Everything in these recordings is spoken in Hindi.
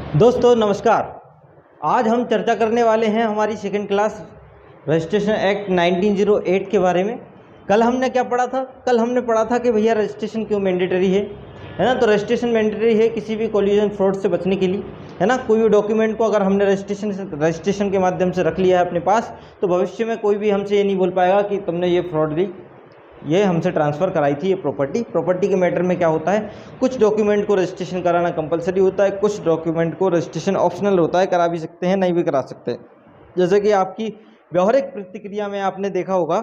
दोस्तों नमस्कार। आज हम चर्चा करने वाले हैं हमारी सेकंड क्लास रजिस्ट्रेशन एक्ट 1908 के बारे में। कल हमने क्या पढ़ा था? कल हमने पढ़ा था कि भैया रजिस्ट्रेशन क्यों मैंडेटरी है ना। तो रजिस्ट्रेशन मैंडेटरी है किसी भी कोलिजन फ्रॉड से बचने के लिए, है ना। कोई भी डॉक्यूमेंट को अगर हमने रजिस्ट्रेशन के माध्यम से रख लिया है अपने पास, तो भविष्य में कोई भी हमसे ये नहीं बोल पाएगा कि तुमने ये फ्रॉड दी, ये हमसे ट्रांसफ़र कराई थी ये प्रॉपर्टी के मैटर में क्या होता है, कुछ डॉक्यूमेंट को रजिस्ट्रेशन कराना कंपलसरी होता है, कुछ डॉक्यूमेंट को रजिस्ट्रेशन ऑप्शनल होता है, करा भी सकते हैं नहीं भी करा सकते हैं। जैसे कि आपकी व्यवहारिक प्रतिक्रिया में आपने देखा होगा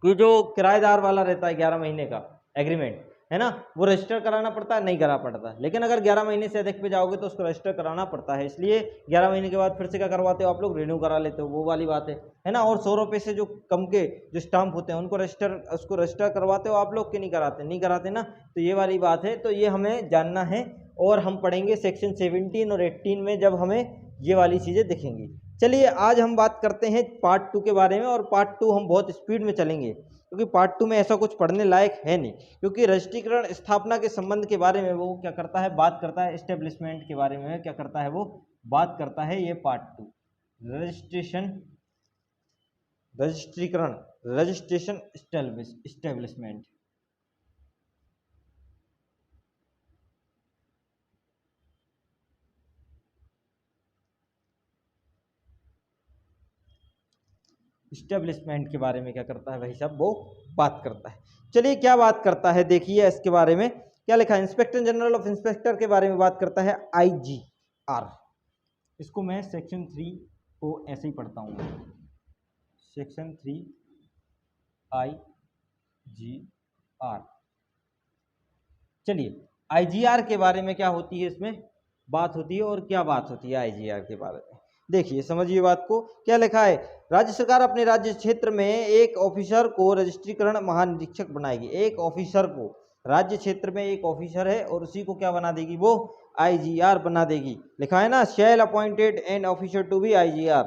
कि जो किराएदार वाला रहता है 11 महीने का एग्रीमेंट, है ना, वो रजिस्टर कराना पड़ता है, नहीं करा पड़ता। लेकिन अगर 11 महीने से अधिक पे जाओगे तो उसको रजिस्टर कराना पड़ता है। इसलिए 11 महीने के बाद फिर से क्या करवाते हो आप लोग, रिन्यू करा लेते हो, वो वाली बात है ना। और 100 रुपये से जो कम के जो स्टाम्प होते हैं उनको रजिस्टर करवाते हो आप लोग कि नहीं कराते ना। तो ये वाली बात है, तो ये हमें जानना है और हम पढ़ेंगे सेक्शन 17 और 18 में जब हमें ये वाली चीज़ें दिखेंगी। चलिए आज हम बात करते हैं पार्ट 2 के बारे में, और पार्ट 2 हम बहुत स्पीड में चलेंगे क्योंकि पार्ट 2 में ऐसा कुछ पढ़ने लायक है नहीं, क्योंकि रजिस्ट्रीकरण स्थापना के संबंध के बारे में वो क्या करता है, बात करता है। एस्टेब्लिशमेंट के बारे में क्या करता है, वो बात करता है। ये पार्ट 2 रजिस्ट्रेशन एस्टेब्लिशमेंट। इस्टेब्लिशमेंट के बारे में क्या करता है भाई साहब, वो बात करता है। चलिए क्या बात करता है देखिए, इसके बारे में क्या लिखा है। इंस्पेक्टर जनरल ऑफ इंस्पेक्टर के बारे में बात करता है, IGR। इसको मैं सेक्शन 3 को ऐसे ही पढ़ता हूँ, सेक्शन 3 IGR। चलिए IGR के बारे में क्या होती है, इसमें बात होती है, और क्या बात होती है IGR के बारे में देखिए, समझिए बात को। क्या लिखा है, राज्य सरकार अपने राज्य क्षेत्र में एक ऑफिसर को रजिस्ट्रीकरण महानिरीक्षक बनाएगी। एक ऑफिसर को, राज्य क्षेत्र में एक ऑफिसर है और उसी को क्या बना देगी, वो IGR बना देगी। लिखा है ना, shall appointed an officer to be IGR,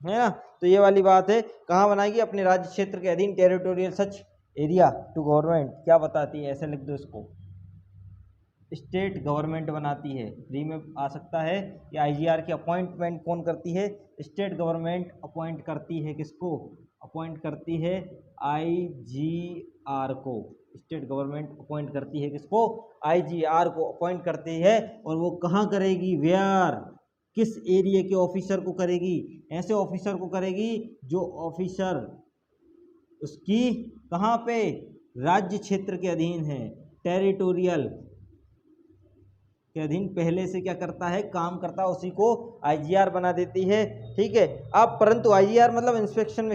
है ना। तो ये वाली बात है, कहाँ बनाएगी, अपने राज्य क्षेत्र के अधीन, territorial such area to government. क्या बताती है, ऐसे लिख दो इसको, स्टेट गवर्नमेंट बनाती है। फ्री में आ सकता है कि IGR की अपॉइंटमेंट कौन करती है, स्टेट गवर्नमेंट अपॉइंट करती है। किसको अपॉइंट करती है, IGR को। स्टेट गवर्नमेंट अपॉइंट करती है किसको, IGR को अपॉइंट करती है। और वो कहाँ करेगी, वेयर, किस एरिया के ऑफिसर को करेगी, ऐसे ऑफिसर को करेगी जो ऑफिसर उसकी कहाँ पे, राज्य क्षेत्र के अधीन है, टेरिटोरियल के अधीन पहले से क्या करता है, काम करता है, उसी को IGR बना देती है। ठीक है। अब परंतु IGR मतलब इंस्पेक्शन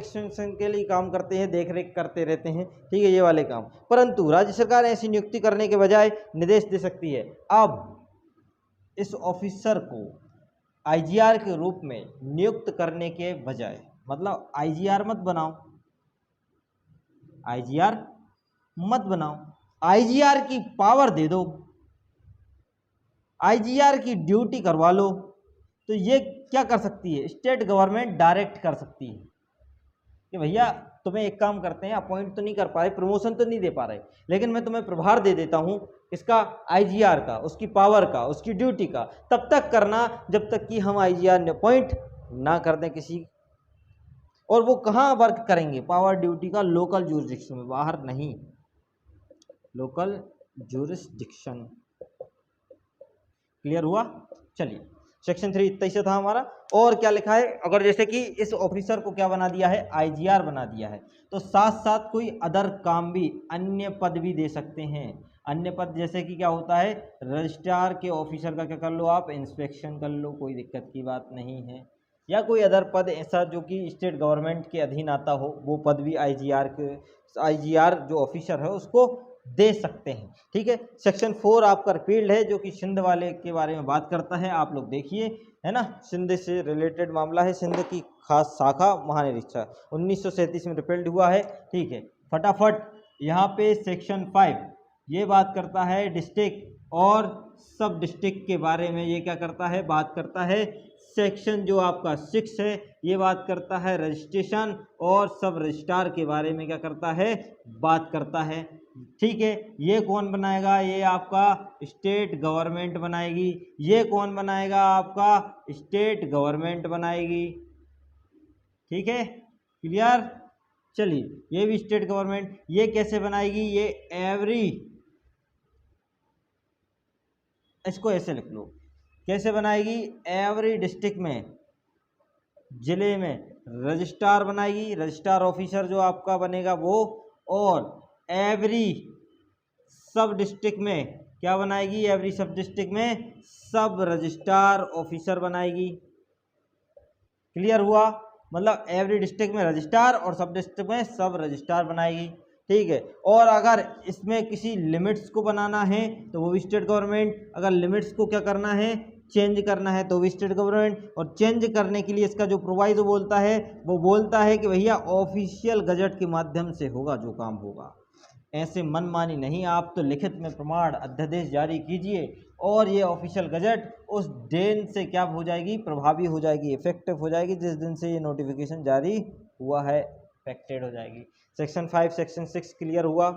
के लिए काम करते हैं, देख रेख करते रहते हैं, ठीक है, ये वाले काम। परंतु राज्य सरकार ऐसी नियुक्ति करने के बजाय निर्देश दे सकती है। अब इस ऑफिसर को IGR के रूप में नियुक्त करने के बजाय, मतलब IGR मत बनाओ, IGR मत बनाओ, IGR की पावर दे दो, IGR की ड्यूटी करवा लो। तो ये क्या कर सकती है, स्टेट गवर्नमेंट डायरेक्ट कर सकती है कि भैया तुम्हें एक काम करते हैं, अपॉइंट तो नहीं कर पा रहे, प्रमोशन तो नहीं दे पा रहे, लेकिन मैं तुम्हें प्रभार दे देता हूँ इसका, IGR का, उसकी पावर का, उसकी ड्यूटी का। तब तक करना जब तक कि हम IGR ने अपॉइंट ना कर दें किसी। और वो कहाँ वर्क करेंगे, पावर ड्यूटी का लोकल ज्यूरिसडिक्शन में, बाहर नहीं, लोकल ज्यूरिसडिक्शन। क्लियर हुआ। चलिए सेक्शन 3 इतना ही से था हमारा। और क्या लिखा है, अगर जैसे कि इस ऑफिसर को क्या बना दिया है, IGR बना दिया है, तो साथ साथ कोई अदर काम भी, अन्य पद भी दे सकते हैं। अन्य पद जैसे कि क्या होता है, रजिस्ट्रार के ऑफिसर का क्या कर लो आप, इंस्पेक्शन कर लो, कोई दिक्कत की बात नहीं है। या कोई अदर पद ऐसा जो कि स्टेट गवर्नमेंट के अधीन आता हो, वो पद भी IGR जो ऑफिसर है उसको दे सकते हैं। ठीक है। सेक्शन 4 आपका रिपील्ड है, जो कि सिंध वाले के बारे में बात करता है। आप लोग देखिए, है ना, सिंध से रिलेटेड मामला है, सिंध की खास शाखा महानिरीक्षक 1937 में रिपील्ड हुआ है। ठीक है, फटाफट यहाँ पे सेक्शन 5 ये बात करता है डिस्ट्रिक्ट और सब डिस्ट्रिक्ट के बारे में। ये क्या करता है, बात करता है। सेक्शन जो आपका 6 है ये बात करता है रजिस्ट्रेशन और सब रजिस्ट्रार के बारे में, क्या करता है, बात करता है। ठीक है, ये कौन बनाएगा? ये आपका स्टेट गवर्नमेंट बनाएगी। ये कौन बनाएगा? आपका स्टेट गवर्नमेंट बनाएगी। ठीक है, क्लियर? चलिए, ये भी स्टेट गवर्नमेंट। ये कैसे बनाएगी? ये एवरी, इसको ऐसे लिख लो, कैसे बनाएगी? एवरी डिस्ट्रिक्ट में, जिले में रजिस्ट्रार बनाएगी, रजिस्ट्रार ऑफिसर जो आपका बनेगा वो, और एवरी सब डिस्ट्रिक्ट में क्या बनाएगी? एवरी सब डिस्ट्रिक्ट में सब रजिस्ट्रार ऑफिसर बनाएगी। क्लियर हुआ? मतलब एवरी डिस्ट्रिक्ट में रजिस्ट्रार और सब डिस्ट्रिक्ट में सब रजिस्ट्रार बनाएगी। ठीक है, और अगर इसमें किसी लिमिट्स को बनाना है तो वो भी स्टेट गवर्नमेंट, अगर लिमिट्स को क्या करना है? चेंज करना है तो भी स्टेट गवर्नमेंट। और चेंज करने के लिए इसका जो प्रोवाइजो बोलता है वो बोलता है कि भैया ऑफिशियल गजट के माध्यम से होगा जो काम होगा, ऐसे मनमानी नहीं। आप तो लिखित में प्रमाण अध्यादेश जारी कीजिए और ये ऑफिशियल गजट उस दिन से क्या हो जाएगी? प्रभावी हो जाएगी, इफेक्टिव हो जाएगी, जिस दिन से ये नोटिफिकेशन जारी हुआ है, इफेक्टेड हो जाएगी। सेक्शन 5 सेक्शन 6 क्लियर हुआ?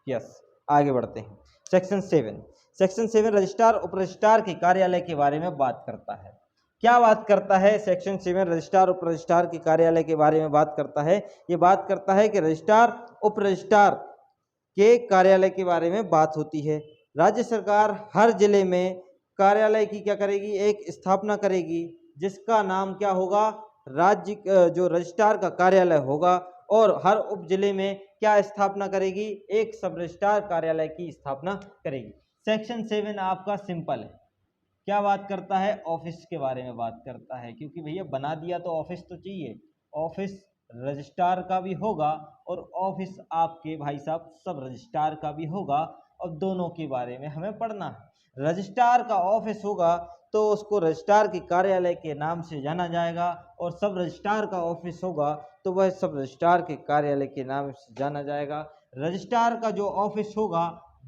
यस, आगे बढ़ते हैं। सेक्शन 7, सेक्शन 7 रजिस्ट्रार उप रजिस्ट्रार के कार्यालय के बारे में बात करता है। क्या बात करता है? सेक्शन 7 रजिस्ट्रार उप रजिस्ट्रार के कार्यालय के बारे में बात करता है। ये बात करता है कि रजिस्ट्रार उप रजिस्ट्रार के कार्यालय के बारे में बात होती है। राज्य सरकार हर जिले में कार्यालय की क्या करेगी? एक स्थापना करेगी, जिसका नाम क्या होगा? राज्य जो रजिस्ट्रार का कार्यालय होगा। और हर उप जिले में क्या स्थापना करेगी? एक सब रजिस्ट्रार कार्यालय की स्थापना करेगी। सेक्शन 7 आपका सिंपल है। क्या बात करता है? ऑफिस के बारे में बात करता है, क्योंकि भैया बना दिया तो ऑफिस तो चाहिए। ऑफिस रजिस्ट्रार का भी होगा और ऑफिस आपके भाई साहब सब रजिस्ट्रार का भी होगा, और दोनों के बारे में हमें पढ़ना है। रजिस्ट्रार का ऑफिस होगा तो उसको रजिस्ट्रार के कार्यालय के नाम से जाना जाएगा, और सब रजिस्ट्रार का ऑफिस होगा तो वह सब रजिस्ट्रार के कार्यालय के नाम से जाना जाएगा। रजिस्ट्रार का जो ऑफिस होगा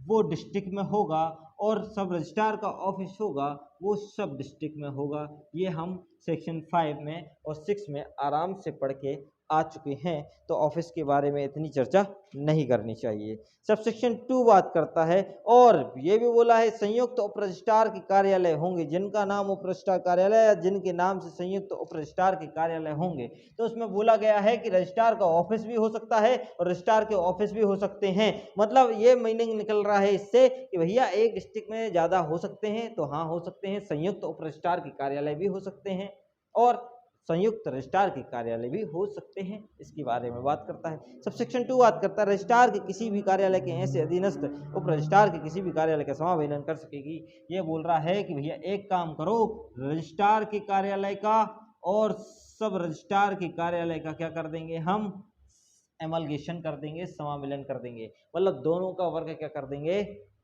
वो डिस्ट्रिक्ट में होगा, और सब रजिस्ट्रार का ऑफिस होगा वो सब डिस्ट्रिक्ट में होगा। ये हम सेक्शन 5 में और 6 में आराम से पढ़ के आ चुके हैं, तो ऑफिस के बारे में इतनी चर्चा नहीं करनी चाहिए। सबसेक्शन 2 बात करता है, और ये भी बोला है संयुक्त उप रजिस्ट्रार के कार्यालय होंगे, जिनका नाम उप रजिस्ट्रार कार्यालय या जिनके नाम से संयुक्त उप रजिस्ट्रार के कार्यालय होंगे। तो उसमें बोला गया है कि रजिस्ट्रार का ऑफिस भी हो सकता है और रजिस्ट्रार के ऑफिस भी हो सकते हैं। मतलब ये मीनिंग निकल रहा है इससे कि भैया एक डिस्ट्रिक्ट में ज़्यादा हो सकते हैं, तो हाँ हो सकते हैं। संयुक्त उप रजिस्ट्रार के कार्यालय भी हो सकते हैं और संयुक्त रजिस्ट्रार के कार्यालय भी हो सकते हैं, इसके बारे में बात करता है। सबसेक्शन 2 बात करता है रजिस्ट्रार के किसी भी कार्यालय के ऐसे अधीनस्थ उप रजिस्ट्रार के किसी भी कार्यालय का समावेलन कर सकेगी। ये बोल रहा है कि भैया एक काम करो, रजिस्ट्रार के कार्यालय का और सब रजिस्ट्रार के कार्यालय का क्या कर देंगे? हम एमलगेशन कर देंगे, समावेलन कर देंगे, मतलब दोनों का वर्ग क्या कर देंगे?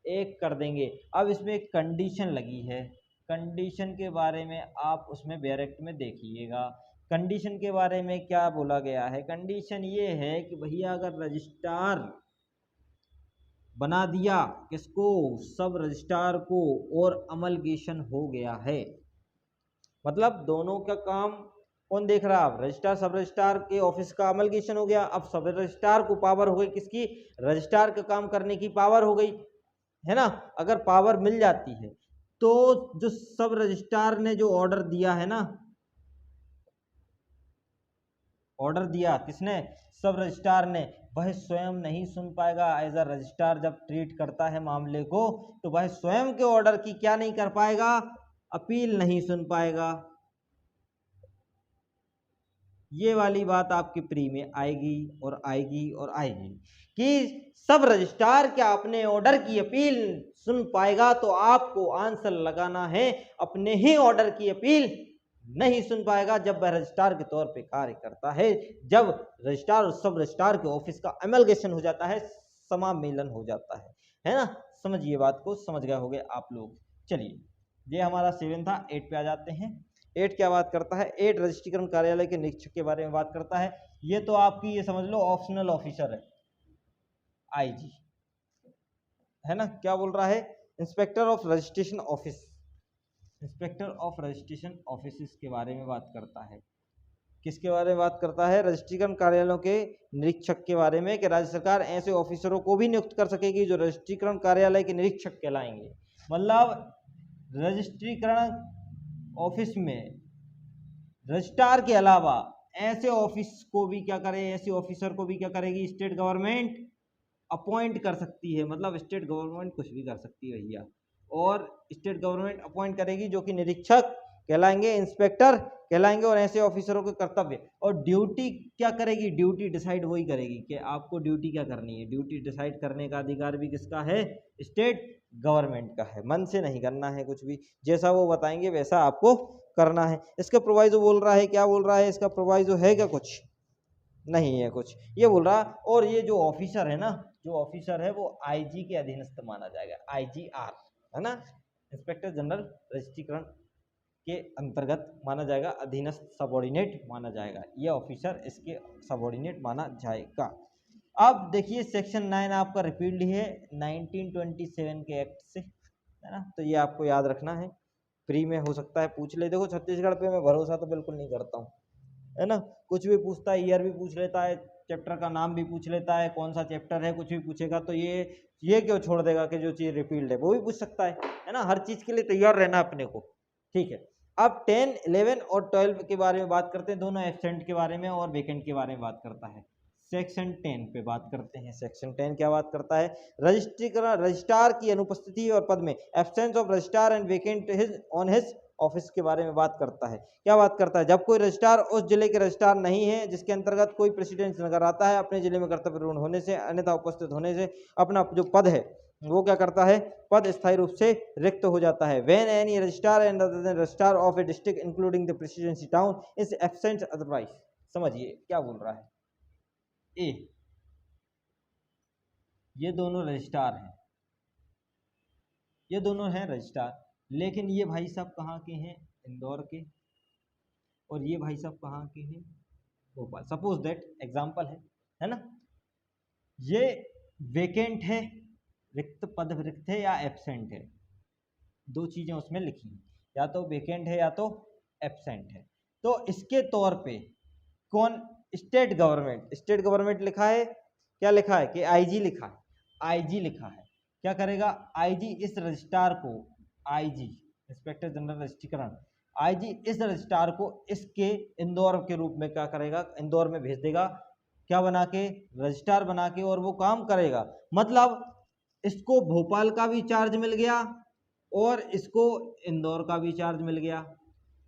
एक कर देंगे। अब इसमें एक कंडीशन लगी है, कंडीशन के बारे में आप उसमें डायरेक्ट में देखिएगा। कंडीशन के बारे में क्या बोला गया है? कंडीशन ये है कि भैया अगर रजिस्ट्रार बना दिया किसको? सब रजिस्ट्रार को, और अमलगेशन हो गया है, मतलब दोनों का काम कौन देख रहा है? रजिस्ट्रार सब रजिस्ट्रार के ऑफिस का अमलगेशन हो गया। अब सब रजिस्ट्रार को पावर हो गई किसकी? रजिस्ट्रार का काम करने की पावर हो गई, है ना। अगर पावर मिल जाती है तो जो सब रजिस्ट्रार ने जो ऑर्डर दिया है ना, ऑर्डर दिया किसने? सब रजिस्ट्रार ने, वह स्वयं नहीं सुन पाएगा। एज अ रजिस्ट्रार जब ट्रीट करता है मामले को, तो वह स्वयं के ऑर्डर की क्या नहीं कर पाएगा? अपील नहीं सुन पाएगा। ये वाली बात आपकी प्री में आएगी और आएगी और आएगी कि सब रजिस्ट्रार क्या अपने ऑर्डर की अपील सुन पाएगा? तो आपको आंसर लगाना है अपने ही ऑर्डर की अपील नहीं सुन पाएगा जब वह रजिस्ट्रार के तौर पे कार्य करता है। जब रजिस्ट्रार और सब रजिस्ट्रार के ऑफिस का एमलगेशन हो जाता है, समामेलन हो जाता है ना। समझिए बात को, समझ गए होंगे आप लोग। चलिए, ये हमारा 7 था। 8 पे आ जाते हैं। 8 क्या बात करता है? 8 रजिस्ट्रीकरण कार्यालय के निरीक्षक के बारे में बात करता है। ये तो आपकी ये समझ लो ऑप्शनल ऑफिसर है, आईजी, है ना। क्या बोल रहा है? Inspector of registration office, inspector of registration office के बारे में बात करता है। किसके बारे में बात करता है? रजिस्ट्रीकरण कार्यालयों के निरीक्षक के बारे में, कि राज्य सरकार ऐसे ऑफिसरों को भी नियुक्त कर सकेगी जो रजिस्ट्रीकरण कार्यालय के निरीक्षक कहलाएंगे। मतलब रजिस्ट्रीकरण ऑफिस में रजिस्ट्रार के अलावा ऐसे ऑफिस को भी क्या करे, ऐसे ऑफिसर को भी क्या करेगी? स्टेट गवर्नमेंट अपॉइंट कर सकती है। मतलब स्टेट गवर्नमेंट कुछ भी कर सकती है भैया, और स्टेट गवर्नमेंट अपॉइंट करेगी जो कि निरीक्षक कहलाएंगे, इंस्पेक्टर कहलाएंगे, और ऐसे ऑफिसरों के कर्तव्य और ड्यूटी क्या करेगी? ड्यूटी डिसाइड वही करेगी कि आपको ड्यूटी क्या करनी है। ड्यूटी डिसाइड करने का अधिकार भी किसका है? स्टेट गवर्नमेंट का है। मन से नहीं करना है कुछ भी, जैसा वो बताएंगे वैसा आपको करना है। इसका प्रोवाइजो बोल रहा है, क्या बोल रहा है? इसका प्रोवाइजो है क्या? कुछ नहीं है कुछ, ये बोल रहा। और ये जो ऑफिसर है ना, जो ऑफिसर है वो आईजी के अधीनस्थ माना जाएगा, आईजीआर है ना, इंस्पेक्टर जनरल रजिस्ट्रीकरण के अंतर्गत माना जाएगा, अधीनस्थ सबऑर्डिनेट माना जाएगा। ये ऑफिसर इसके सबऑर्डिनेट माना जाएगा। अब देखिए सेक्शन 9 आपका रिपील्ड है 1927 के एक्ट से, है ना, तो ये आपको याद रखना है। फ्री में हो सकता है पूछ ले। देखो छत्तीसगढ़ पे मैं भरोसा तो बिल्कुल नहीं करता हूँ, है ना, कुछ भी पूछता है, ईयर भी पूछ लेता है, चैप्टर का नाम भी पूछ लेता है, कौन सा चैप्टर है, कुछ भी पूछेगा। तो ये क्यों छोड़ देगा कि जो चीज़ रिपील्ड है वो भी पूछ सकता है ना। हर चीज़ के लिए तैयार रहना अपने को, ठीक है। अब 10, 11 और 12 के बारे में बात करते हैं, दोनों एब्सेंट के बारे में और वेकेंट के बारे में बात करता है। सेक्शन 10 पे बात करते हैं। सेक्शन 10 क्या बात करता है? रजिस्ट्रार की अनुपस्थिति और पद में, absence of registrar and vacant on his office के बारे में बात करता है। क्या बात करता है? जब कोई रजिस्ट्रार उस जिले के रजिस्ट्रार नहीं है जिसके अंतर्गत कोई प्रेसिडेंस नगर आता है, अपने जिले में कर्तव्यपूर्ण होने से अन्यथा उपस्थित होने से अपना जो पद है वो क्या करता है? पद स्थायी रूप से रिक्त हो जाता है। When any registrar and other than registrar of A district including the presidency town is absent otherwise. समझिए क्या बोल रहा है। ए, ये दोनों रजिस्ट्रार हैं, ये दोनों हैं रजिस्ट्रार, लेकिन ये भाई साहब कहाँ के हैं? इंदौर के, और ये भाई साहब कहाँ के हैं? भोपाल। सपोज दैट एग्जाम्पल है ना। ये वेकेंट है, रिक्त पद रिक्त है, या एब्सेंट है, दो चीजें उसमें लिखी हैं, या तो वेकेंट है या तो एब्सेंट है। तो इसके तौर पे कौन? स्टेट गवर्नमेंट लिखा है, क्या लिखा है? कि आईजी लिखा है, आईजी लिखा है। क्या करेगा? आईजी इस रजिस्ट्रार को, आईजी इंस्पेक्टर जनरल रजिस्ट्रीकरण, आईजी इस रजिस्ट्रार को इसके इंदौर के रूप में क्या करेगा? इंदौर में भेज देगा, क्या बना के? रजिस्ट्रार बना के, और वो काम करेगा। मतलब इसको भोपाल का भी चार्ज मिल गया और इसको इंदौर का भी चार्ज मिल गया,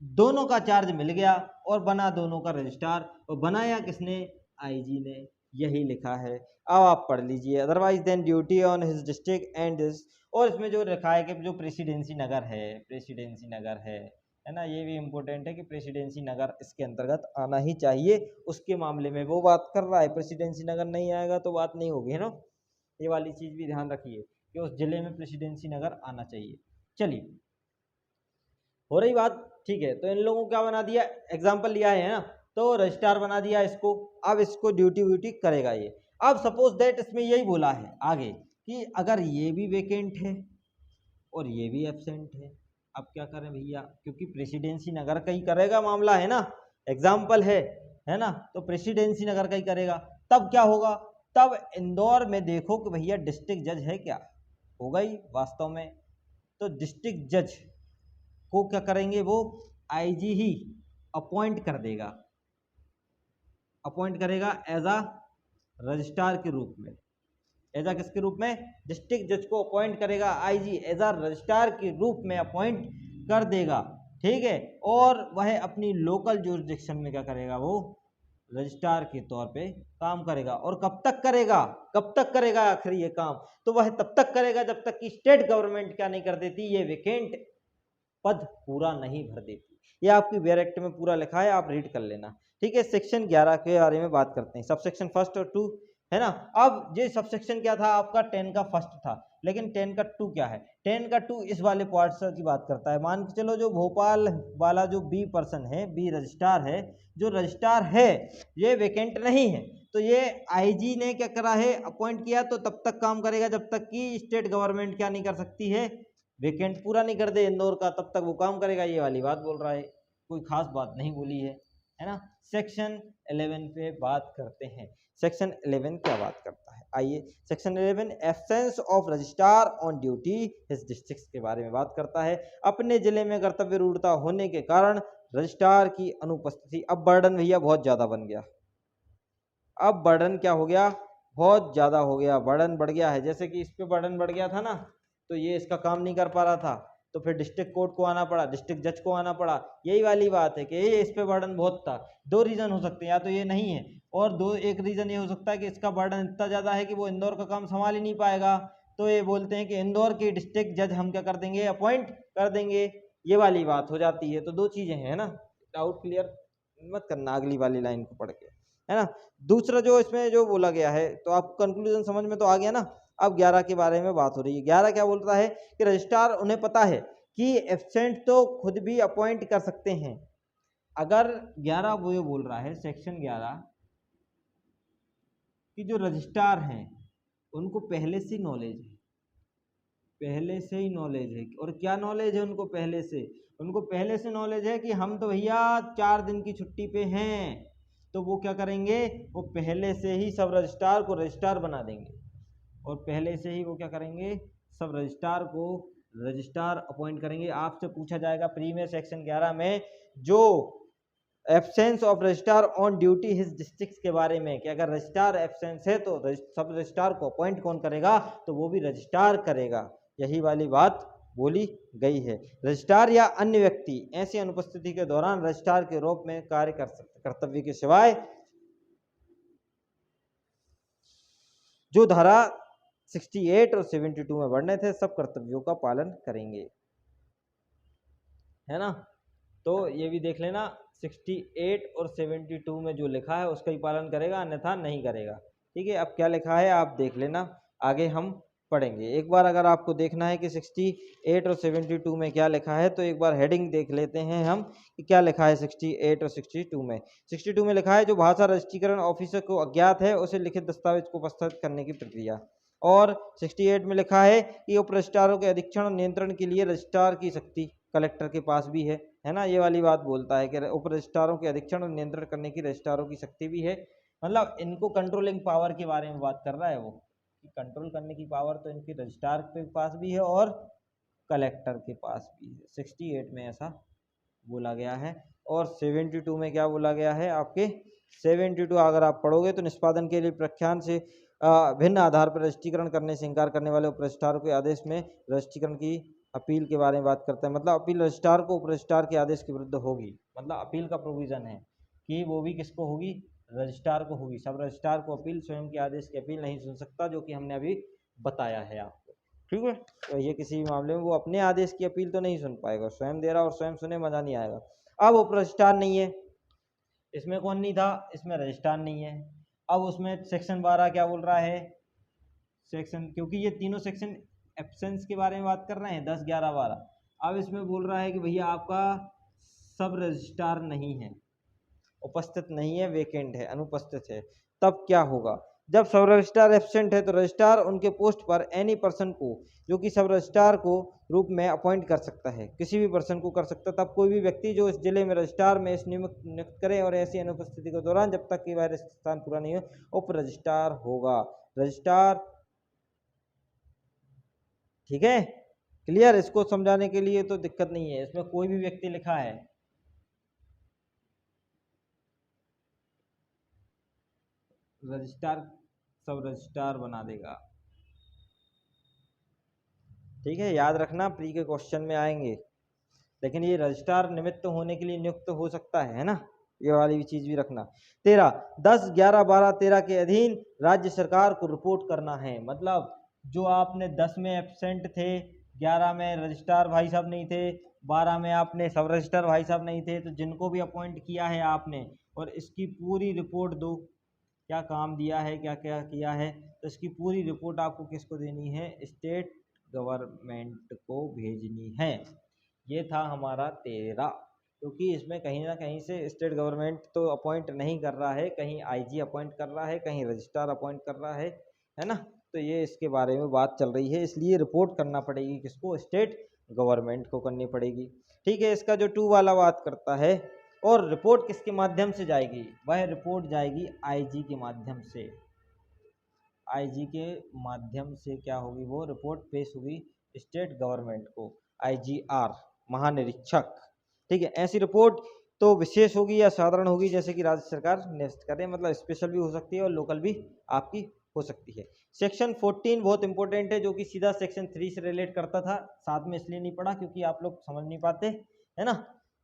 दोनों का चार्ज मिल गया, और बना दोनों का रजिस्ट्रार। और बनाया किसने? आईजी ने। यही लिखा है, अब आप पढ़ लीजिए। Otherwise then duty on his district and his, और इसमें जो लिखा है कि जो प्रेसिडेंसी नगर है, प्रेसिडेंसी नगर है ना, ये भी इम्पोर्टेंट है कि प्रेसिडेंसी नगर इसके अंतर्गत आना ही चाहिए। उसके मामले में वो बात कर रहा है, प्रेसिडेंसी नगर नहीं आएगा तो बात नहीं होगी, है ना। ये वाली चीज़ भी ध्यान रखिए कि उस जिले में प्रेसिडेंसी नगर आना चाहिए। चलिए, हो रही बात, ठीक है। तो इन लोगों को क्या बना दिया? एग्जाम्पल लिया है ना, तो रजिस्ट्रार बना दिया इसको। अब इसको ड्यूटी व्यूटी करेगा ये। अब सपोज दैट इसमें यही बोला है आगे कि अगर ये भी वेकेंट है और ये भी एब्सेंट है, अब क्या करें भैया? क्योंकि प्रेसिडेंसी नगर का ही करेगा मामला है ना, एग्जाम्पल है ना, तो प्रेसिडेंसी नगर का ही करेगा। तब क्या होगा? तब इंदौर में देखो कि भैया डिस्ट्रिक्ट जज है क्या? होगा ही वास्तव में। तो डिस्ट्रिक्ट जज को क्या करेंगे? वो आईजी ही अपॉइंट कर देगा, अपॉइंट करेगा एज अ रजिस्ट्रार के रूप में। एज अ किसके रूप में? डिस्ट्रिक्ट जज को अपॉइंट करेगा आईजी, एज अ रजिस्ट्रार के रूप में अपॉइंट कर देगा, ठीक है। और वह अपनी लोकल जुरिडिक्शन में क्या करेगा? वो रजिस्ट्रार के तौर पे काम करेगा। और कब तक करेगा? कब तक करेगा आखिर ये काम? तो वह तब तक करेगा जब तक कि स्टेट गवर्नमेंट क्या नहीं कर देती? ये वेकेंट पद पूरा नहीं भर देती। ये आपकी वेयर एक्ट में पूरा लिखा है, आप रीड कर लेना, ठीक है। सेक्शन 11 के बारे में बात करते हैं, सबसेक्शन 1 और 2, है ना। अब ये सबसेक्शन क्या था आपका? 10 का 1 था, लेकिन 10 का 2 क्या है? 10 का 2 इस वाले पार्ट्स की बात करता है। मान के चलो जो भोपाल वाला जो बी पर्सन है, बी रजिस्ट्रार है, जो रजिस्ट्रार है ये वेकेंट नहीं है, तो ये आईजी ने क्या करा है? अपॉइंट किया। तो तब तक काम करेगा जब तक कि स्टेट गवर्नमेंट क्या नहीं कर सकती है? वेकेंट पूरा नहीं कर दे इंदौर का, तब तक वो काम करेगा। ये वाली बात बोल रहा है, कोई खास बात नहीं बोली है। है ना। सेक्शन 11 पे बात करते हैं। सेक्शन 11 क्या बात करता है, आइए। Section 11 absence of registrar on duty his district के बारे में बात करता है। अपने जिले में कर्तव्य रूढ़ता होने के कारण रजिस्ट्रार की अनुपस्थिति। अब बर्डन भैया बहुत ज़्यादा बन गया, अब बर्डन क्या हो गया, बहुत ज़्यादा हो गया, बर्डन बढ़ गया है। जैसे कि इस पे बर्डन बढ़ गया था ना, तो ये इसका काम नहीं कर पा रहा था, तो फिर डिस्ट्रिक्ट कोर्ट को आना पड़ा, डिस्ट्रिक्ट जज को आना पड़ा। यही वाली बात है कि ये इस पे बर्डन बहुत था। दो रीज़न हो सकते हैं, या तो ये नहीं है, और दो एक रीज़न ये हो सकता है कि इसका बर्डन इतना ज़्यादा है कि वो इंदौर का काम संभाल ही नहीं पाएगा। तो ये बोलते हैं कि इंदौर की डिस्ट्रिक्ट जज हम क्या कर देंगे, अपॉइंट कर देंगे। ये वाली बात हो जाती है। तो दो चीज़ें हैं ना, डाउट क्लियर मत करना अगली वाली लाइन को पढ़ के, है ना। दूसरा जो इसमें जो बोला गया है, तो आपको कंक्लूजन समझ में तो आ गया ना। अब 11 के बारे में बात हो रही है। 11 क्या बोलता है कि रजिस्ट्रार उन्हें पता है कि एब्सेंट तो खुद भी अपॉइंट कर सकते हैं। अगर 11 वो ये बोल रहा है, सेक्शन 11 कि जो रजिस्ट्रार हैं उनको पहले से नॉलेज है, पहले से ही नॉलेज है। और क्या नॉलेज है उनको पहले से, उनको पहले से नॉलेज है कि हम तो भैया 4 दिन की छुट्टी पे हैं। तो वो क्या करेंगे, वो पहले से ही सब रजिस्ट्रार को रजिस्ट्रार बना देंगे, और पहले से ही वो क्या करेंगे, सब रजिस्ट्रार को रजिस्ट्रार अपॉइंट करेंगे। आपसे पूछा जाएगा प्रीवियस सेक्शन 11 में जो absence of registrar on duty his district के बारे में, कि अगर रजिस्ट्रार एब्सेंस है तो सब रजिस्ट्रार को अपॉइंट कौन करेगा, तो वो भी रजिस्ट्रार करेगा। यही वाली बात बोली गई है। रजिस्ट्रार या अन्य व्यक्ति ऐसी अनुपस्थिति के दौरान रजिस्ट्रार के रूप में कार्य कर सकते, कर्तव्य के सिवाय जो धारा 68 और 72 में वर्णित है सब कर्तव्यों का पालन करेंगे, है ना। तो ये भी देख लेना, 68 और 72 में जो लिखा है उसका ही पालन करेगा, अन्यथा नहीं करेगा। ठीक है, अब क्या लिखा है आप देख लेना, आगे हम पढ़ेंगे। एक बार अगर आपको देखना है कि 68 और 72 में क्या लिखा है, तो एक बार हेडिंग देख लेते हैं हम कि क्या लिखा है 68 और 62 में। 62 में लिखा है जो भाषा रजिस्ट्रीकरण ऑफिसर को अज्ञात है उसे लिखित दस्तावेज को उपस्थित करने की प्रक्रिया। और 68 में लिखा है कि उप रजिस्ट्रारों के अधीक्षण और नियंत्रण के लिए रजिस्ट्रार की शक्ति कलेक्टर के पास भी है ना। ये वाली बात बोलता है कि उप रजिस्ट्रारों के अधीक्षण और नियंत्रण करने की रजिस्ट्रारों की शक्ति भी है। मतलब इनको कंट्रोलिंग पावर के बारे में बात कर रहा है वो, कि कंट्रोल करने की पावर तो इनके रजिस्ट्रार के पास भी है और कलेक्टर के पास भी है। 68 में ऐसा बोला गया है। और 72 में क्या बोला गया है आपके, 72 अगर आप पढ़ोगे तो निष्पादन के लिए प्रख्यान से भिन्न आधार पर रजिस्ट्रीकरण करने से इंकार करने वाले उप रजिस्ट्रार के आदेश में रजिस्ट्रीकरण की अपील के बारे में बात करता है। मतलब अपील रजिस्ट्रार को उप रजिस्ट्रार के आदेश के विरुद्ध होगी। मतलब अपील का प्रोविजन है कि वो भी किसको होगी, रजिस्ट्रार को होगी। सब रजिस्ट्रार को अपील, स्वयं के आदेश की अपील नहीं सुन सकता, जो कि हमने अभी बताया है आपको। ठीक है, तो ये किसी भी मामले में वो अपने आदेश की अपील तो नहीं सुन पाएगा, स्वयं दे रहा और स्वयं सुने, मजा नहीं आएगा। अब उप रजिस्ट्रार नहीं है, इसमें कौन नहीं था, इसमें रजिस्ट्रार नहीं है। अब उसमें सेक्शन 12 क्या बोल रहा है, सेक्शन, क्योंकि ये तीनों सेक्शन एब्सेंस के बारे में बात कर रहे हैं, 10, 11, 12। अब इसमें बोल रहा है कि भैया आपका सब रजिस्ट्रार नहीं है, उपस्थित नहीं है, वेकेंट है, अनुपस्थित है। तब क्या होगा, जब सब रजिस्ट्रार एब्सेंट है तो रजिस्ट्रार उनके पोस्ट पर एनी पर्सन को, जो कि सब रजिस्ट्रार को रूप में अपॉइंट कर सकता है, किसी भी पर्सन को कर सकता है। तब कोई भी व्यक्ति जो इस जिले में रजिस्ट्रार में इस नियुक्त करे और ऐसी अनुपस्थिति के दौरान जब तक कि वह स्थान पूरा नहीं हो, उप रजिस्ट्रार होगा। रजिस्ट्रार, ठीक है, क्लियर। इसको समझाने के लिए तो दिक्कत नहीं है, इसमें कोई भी व्यक्ति लिखा है, रजिस्ट्रार सब रजिस्ट्रार बना देगा। ठीक है, याद रखना, प्री के क्वेश्चन में आएंगे। लेकिन ये रजिस्ट्रार निमित्त होने के लिए नियुक्त हो सकता है ना, ये वाली भी चीज भी रखना। 13, 10, 11, 12, 13 के अधीन राज्य सरकार को रिपोर्ट करना है। मतलब जो आपने 10 में एब्सेंट थे, 11 में रजिस्ट्रार भाई साहब नहीं थे, 12 में आपने सब रजिस्ट्रार भाई साहब नहीं थे, तो जिनको भी अपॉइंट किया है आपने, और इसकी पूरी रिपोर्ट दो, क्या काम दिया है, क्या क्या किया है, तो इसकी पूरी रिपोर्ट आपको किसको देनी है, स्टेट गवर्नमेंट को भेजनी है। ये था हमारा 13, क्योंकि इसमें कहीं ना कहीं से स्टेट गवर्नमेंट तो अपॉइंट नहीं कर रहा है, कहीं आईजी अपॉइंट कर रहा है, कहीं रजिस्ट्रार अपॉइंट कर रहा है ना। तो ये इसके बारे में बात चल रही है, इसलिए रिपोर्ट करना पड़ेगी किसको, स्टेट गवर्नमेंट को करनी पड़ेगी। ठीक है, इसका जो 2 वाला बात करता है और रिपोर्ट किसके माध्यम से जाएगी? वह रिपोर्ट जाएगी आईजी के माध्यम से। आईजी के माध्यम से क्या होगी? वो रिपोर्ट पेश होगी स्टेट गवर्नमेंट को, आईजीआर महानिरीक्षक। ठीक है, ऐसी रिपोर्ट तो विशेष होगी या साधारण होगी, जैसे कि राज्य सरकार निश्चित करे, मतलब स्पेशल भी हो सकती है और लोकल भी आपकी हो सकती है। सेक्शन 14 बहुत इंपॉर्टेंट है, जो कि सीधा सेक्शन 3 से रिलेट करता था। साथ में इसलिए नहीं पढ़ा क्योंकि आप लोग समझ नहीं पाते, है ना।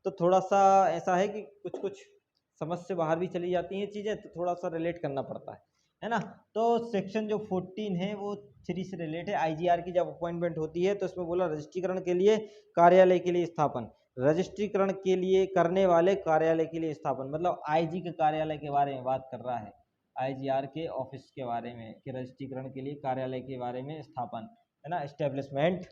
तो थोड़ा सा ऐसा है कि कुछ कुछ समझ से बाहर भी चली जाती हैं चीज़ें, तो थोड़ा सा रिलेट करना पड़ता है ना। तो सेक्शन जो 14 है वो 3 से रिलेट है। आईजीआर की जब अपॉइंटमेंट होती है तो इसमें बोला रजिस्ट्रीकरण के लिए कार्यालय के लिए स्थापन, रजिस्ट्रीकरण के लिए करने वाले कार्यालय के लिए स्थापन, मतलब आईजी के कार्यालय के बारे में बात कर रहा है, आईजीआर के ऑफिस के बारे में, कि रजिस्ट्रीकरण के लिए कार्यालय के बारे में स्थापन, है ना, एस्टेब्लिशमेंट,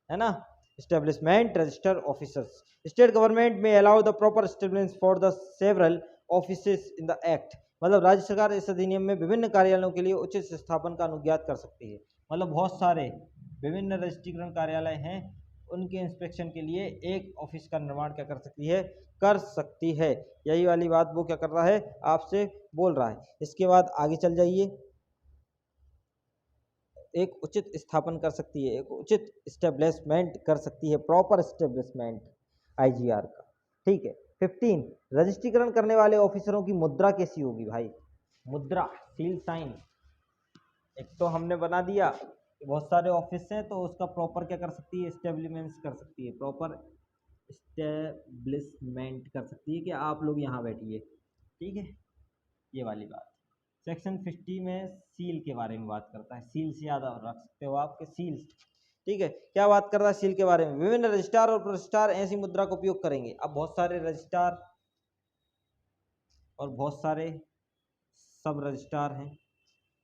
है ना, establishment register officers. State government may allow the proper establishment for the several offices in the act. मतलब राज्य सरकार इस अधिनियम में विभिन्न कार्यालयों के लिए उचित स्थापन का अनुज्ञात कर सकती है। मतलब बहुत सारे विभिन्न रजिस्ट्रीकरण कार्यालय हैं, उनके इंस्पेक्शन के लिए एक ऑफिस का निर्माण क्या कर सकती है? कर सकती है। यही वाली बात वो क्या कर रहा है? आपसे बोल रहा है। इसके बाद आगे चल जाइए। एक उचित स्थापन कर सकती है, एक उचित इस्टेब्लिशमेंट कर सकती है, प्रॉपर इस्टेब्लिशमेंट आईजीआर का। ठीक है। 15 रजिस्ट्रीकरण करने वाले ऑफिसरों की मुद्रा कैसी होगी भाई? मुद्रा, सील साइन। एक तो हमने बना दिया, बहुत सारे ऑफिस हैं तो उसका प्रॉपर क्या कर सकती है? इस्टेब्लिशमेंट कर सकती है, प्रॉपर इस्टेब्लिशमेंट कर सकती है कि आप लोग यहाँ बैठिए। ठीक है, ये वाली बात। सेक्शन 50 में सील के बारे में बात करता है। सील से याद रख सकते हो आपके सील। ठीक है, क्या बात कर रहा है सील के बारे में? विभिन्न रजिस्ट्रार और रजिस्ट्रार ऐसी मुद्रा का उपयोग करेंगे। अब बहुत सारे रजिस्ट्रार और बहुत सारे सब रजिस्ट्रार हैं,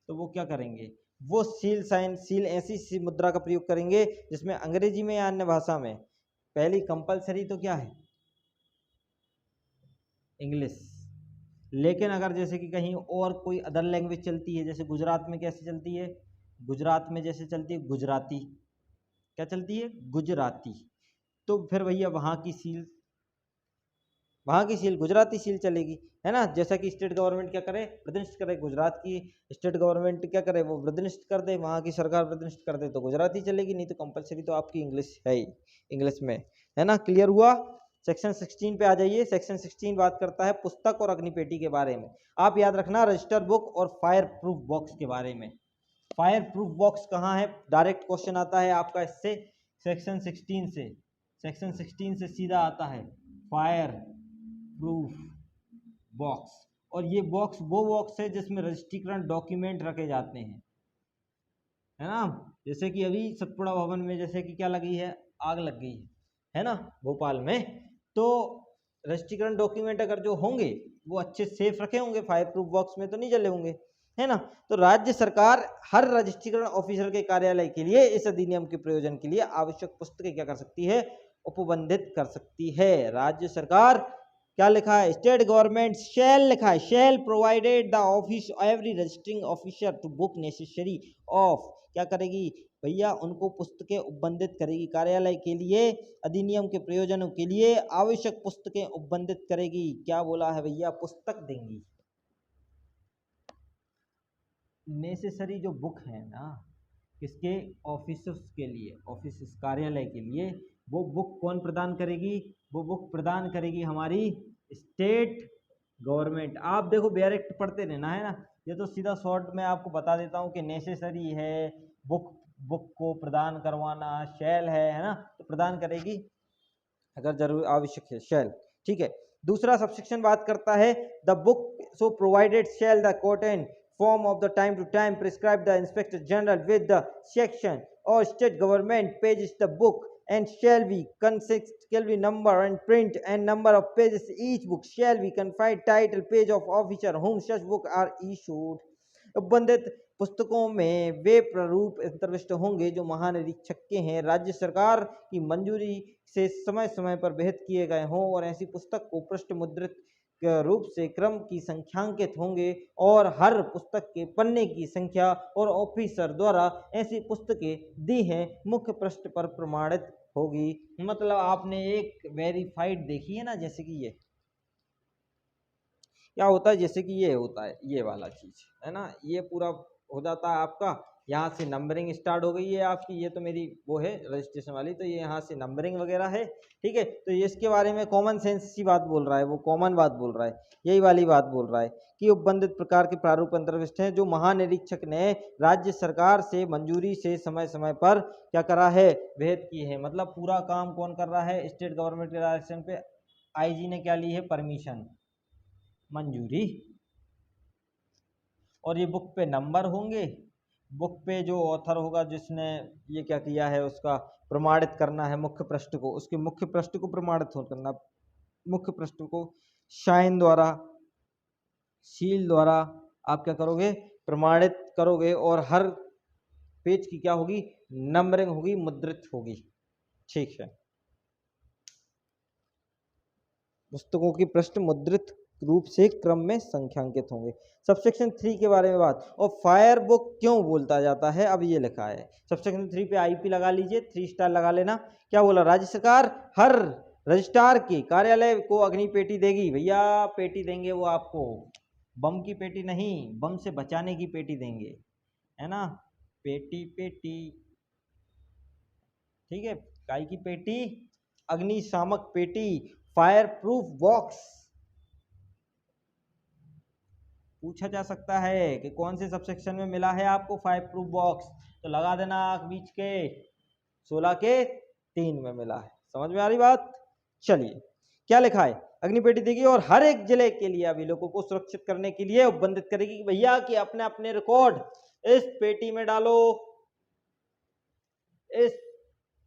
तो वो क्या करेंगे? वो सील साइन, सील ऐसी मुद्रा का प्रयोग करेंगे जिसमें अंग्रेजी में या अन्य भाषा में, पहली कंपलसरी तो क्या है? इंग्लिश। लेकिन अगर जैसे कि कहीं और कोई अदर लैंग्वेज चलती है, जैसे गुजरात में कैसे चलती है? गुजरात में जैसे चलती है गुजराती, क्या चलती है? गुजराती। तो फिर भैया वहाँ की सील गुजराती सील चलेगी, है ना। जैसा कि स्टेट गवर्नमेंट क्या करे? प्रतिनिधित्व करे गुजरात की, स्टेट गवर्नमेंट क्या करे? वो प्रतिनिधित्व कर दे, वहाँ की सरकार प्रतिनिधित्व कर दे तो गुजराती चलेगी, नहीं तो कंपलसरी तो आपकी इंग्लिश है ही, इंग्लिश में, है ना। क्लियर हुआ? सेक्शन 16 पे आ जाइए। सेक्शन 16 बात करता है पुस्तक और अग्निपेटी के बारे में। आप याद रखना रजिस्टर बुक और फायर प्रूफ बॉक्स के बारे में। फायर प्रूफ बॉक्स कहाँ है? डायरेक्ट क्वेश्चन आता है आपका इससे, सेक्शन 16 से। सेक्शन 16 से सीधा आता है फायर प्रूफ बॉक्स। और ये बॉक्स वो बॉक्स है जिसमें रजिस्ट्रीकरण डॉक्यूमेंट रखे जाते हैं, है ना। जैसे कि अभी सतपुड़ा भवन में जैसे कि क्या लगी है? आग लग गई है ना, भोपाल में। तो रजिस्ट्रीकरण डॉक्यूमेंट अगर जो होंगे वो अच्छे सेफ रखे होंगे, फायर प्रूफ बॉक्स में तो नहीं जले होंगे, है ना। तो राज्य सरकार हर रजिस्ट्रीकरण ऑफिसर के कार्यालय के लिए इस अधिनियम के प्रयोजन के लिए आवश्यक पुस्तकें क्या कर सकती है? उपबंधित कर सकती है। राज्य सरकार क्या लिखा है? स्टेट गवर्नमेंट शैल लिखा है, shall provided the office every registering officer to book necessary of, क्या करेगी भैया? उनको पुस्तकें उपबंधित करेगी, कार्यालय के लिए अधिनियम के प्रयोजनों के लिए आवश्यक पुस्तकें उपबंधित करेगी। क्या बोला है भैया? पुस्तक देंगी। नेसेसरी जो बुक है ना, किसके? ऑफिसर्स के लिए, ऑफिस कार्यालय के लिए। वो बुक कौन प्रदान करेगी? वो बुक प्रदान करेगी हमारी स्टेट गवर्नमेंट। आप देखो डायरेक्ट पढ़ते रहना, है ना। ये तो सीधा शॉर्ट में आपको बता देता हूँ कि नेसेसरी है, बुक को प्रदान करवाना शैल है ना, तो प्रदान करेगी अगर जरूर आवश्यक है, शैल। ठीक है। दूसरा सबसेक्शन बात करता है the book so provided shall the cotton form of the time to time prescribed the inspector general with the section or state government pages the book and shall be number and print and number of pages each book shall be confined title page of officer whom such book are issued। उपबंधित पुस्तकों में वे प्रारूप अंतर्विष्ट होंगे जो महानिरीक्षक के हैं राज्य सरकार की मंजूरी से समय समय पर विहित किए गए हों और ऐसी पुस्तक को पृष्ठ मुद्रित रूप से क्रम की संख्यांकित होंगे और हर पुस्तक के पन्ने की संख्या और ऑफिसर द्वारा ऐसी पुस्तकें दी हैं मुख्य पृष्ठ पर प्रमाणित होगी। मतलब आपने एक वेरीफाइड देखी है ना, जैसे कि ये क्या होता है, जैसे कि ये होता है ये वाला चीज़ है ना, ये पूरा हो जाता है आपका, यहाँ से नंबरिंग स्टार्ट हो गई है आपकी, ये तो मेरी वो है रजिस्ट्रेशन वाली, तो ये यहाँ से नंबरिंग वगैरह है, ठीक है। तो ये इसके बारे में कॉमन सेंस की बात बोल रहा है, वो कॉमन बात बोल रहा है, यही वाली बात बोल रहा है कि उपबंधित प्रकार के प्रारूप अंतर्विष्ट हैं जो महानिरीक्षक ने राज्य सरकार से मंजूरी से समय समय पर क्या करा है, भेद की है। मतलब पूरा काम कौन कर रहा है, स्टेट गवर्नमेंट के डायरेक्शन पे आईजी ने क्या ली है, परमिशन, मंजूरी। और ये बुक पे नंबर होंगे, बुक पे जो ऑथर होगा जिसने ये क्या किया है उसका प्रमाणित करना है मुख्य पृष्ठ को, उसके मुख्य पृष्ठ को प्रमाणित करना, मुख्य पृष्ठ को शाइन द्वारा, सील द्वारा आप क्या करोगे, प्रमाणित करोगे। और हर पेज की क्या होगी, नंबरिंग होगी, मुद्रित होगी, ठीक है। पुस्तकों की पृष्ठ मुद्रित रूप से क्रम में संख्यांकित होंगे। सबसेक्शन 3 के बारे में बात, और फायर बुक क्यों बोलता जाता है, अब ये लिखा है सबसेक्शन 3 पे आईपी लगा लीजिए, 3 स्टार लगा लेना। क्या बोला, राज्य सरकार हर रजिस्ट्रार के कार्यालय को अग्नि पेटी देगी, भैया पेटी देंगे वो आपको, बम की पेटी नहीं, बम से बचाने की पेटी देंगे, है ना, पेटी पेटी, ठीक है, काय की पेटी, अग्निशामक पेटी, फायर प्रूफ बॉक्स। पूछा जा सकता है कि कौन से सबसेक्शन में मिला है आपको फायर प्रूफ बॉक्स, तो लगा देना बीच के 16 के 3 में मिला है। समझ में आ रही बात। चलिए क्या लिखा है, अग्निपेटी देगी और हर एक जिले के लिए अभिलेखों को सुरक्षित करने के लिए उपबंधित करेगी कि भैया कि अपने अपने रिकॉर्ड इस पेटी में डालो, इस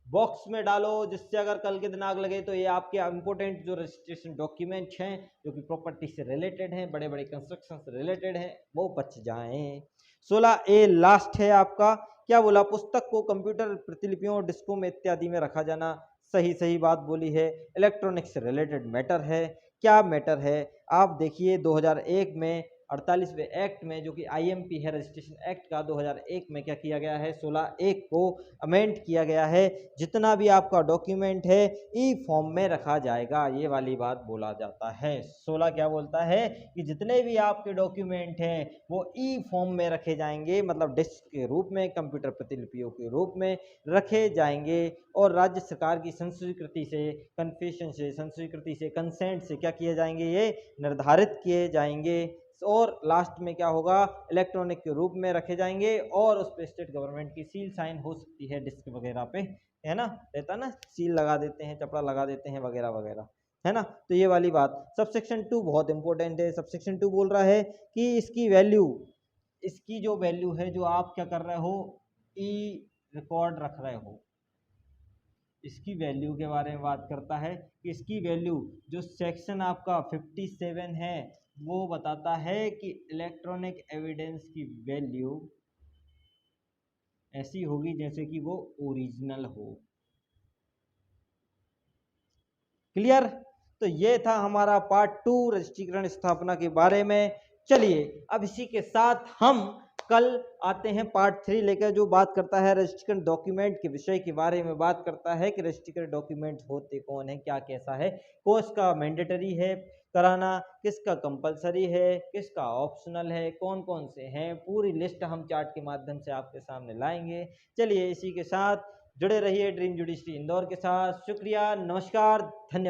बॉक्स में डालो, जिससे अगर कल के दिन आग लगे तो ये आपके इंपोर्टेंट जो रजिस्ट्रेशन डॉक्यूमेंट्स हैं जो कि प्रॉपर्टी से रिलेटेड हैं, बड़े बड़े कंस्ट्रक्शन से रिलेटेड हैं, वो बच जाएं। 16A लास्ट है आपका, क्या बोला, पुस्तक को कंप्यूटर प्रतिलिपियों, डिस्कों में इत्यादि में रखा जाना, सही सही बात बोली है। इलेक्ट्रॉनिक्स से रिलेटेड मैटर है, क्या मैटर है, आप देखिए 2001 में 48वें एक्ट में, जो कि आईएमपी है रजिस्ट्रेशन एक्ट का 2001 में, क्या किया गया है, 16(1) को अमेंड किया गया है, जितना भी आपका डॉक्यूमेंट है ई फॉर्म में रखा जाएगा, ये वाली बात बोला जाता है। 16 क्या बोलता है कि जितने भी आपके डॉक्यूमेंट हैं वो ई फॉर्म में रखे जाएंगे, मतलब डिस्क के रूप में, कंप्यूटर प्रतिलिपियों के रूप में रखे जाएंगे, और राज्य सरकार की संस्वीकृति से, कन्फेशन से, संस्वीकृति से, कंसेंट से क्या किए जाएंगे, ये निर्धारित किए जाएंगे। और लास्ट में क्या होगा, इलेक्ट्रॉनिक के रूप में रखे जाएंगे, और उस पर स्टेट गवर्नमेंट की सील साइन हो सकती है, डिस्क वगैरह पे, है ना, रहता ना, सील लगा देते हैं, चपड़ा लगा देते हैं वगैरह वगैरह, है ना। तो ये वाली बात। सबसेक्शन 2 बहुत इंपॉर्टेंट है। सबसेक्शन 2 बोल रहा है कि इसकी वैल्यू, इसकी जो वैल्यू है, जो आप क्या कर रहे हो, ई रिकॉर्ड रख रहे हो, इसकी वैल्यू के बारे में बात करता है कि इसकी वैल्यू, जो सेक्शन आपका 57 है वो बताता है कि इलेक्ट्रॉनिक एविडेंस की वैल्यू ऐसी होगी जैसे कि वो ओरिजिनल हो। क्लियर। तो ये था हमारा पार्ट 2 रजिस्ट्रीकरण स्थापना के बारे में। चलिए अब इसी के साथ हम कल आते हैं पार्ट 3 लेकर, जो बात करता है रजिस्ट्रेशन डॉक्यूमेंट के विषय के बारे में, बात करता है कि रजिस्ट्रेशन डॉक्यूमेंट होते कौन है, क्या कैसा है, किसका मैंडेटरी है कराना, किसका कंपलसरी है, किसका ऑप्शनल है, कौन कौन से हैं, पूरी लिस्ट हम चार्ट के माध्यम से आपके सामने लाएंगे। चलिए इसी के साथ जुड़े रहिए ड्रीम जुडिशरी इंदौर के साथ। शुक्रिया, नमस्कार, धन्यवाद।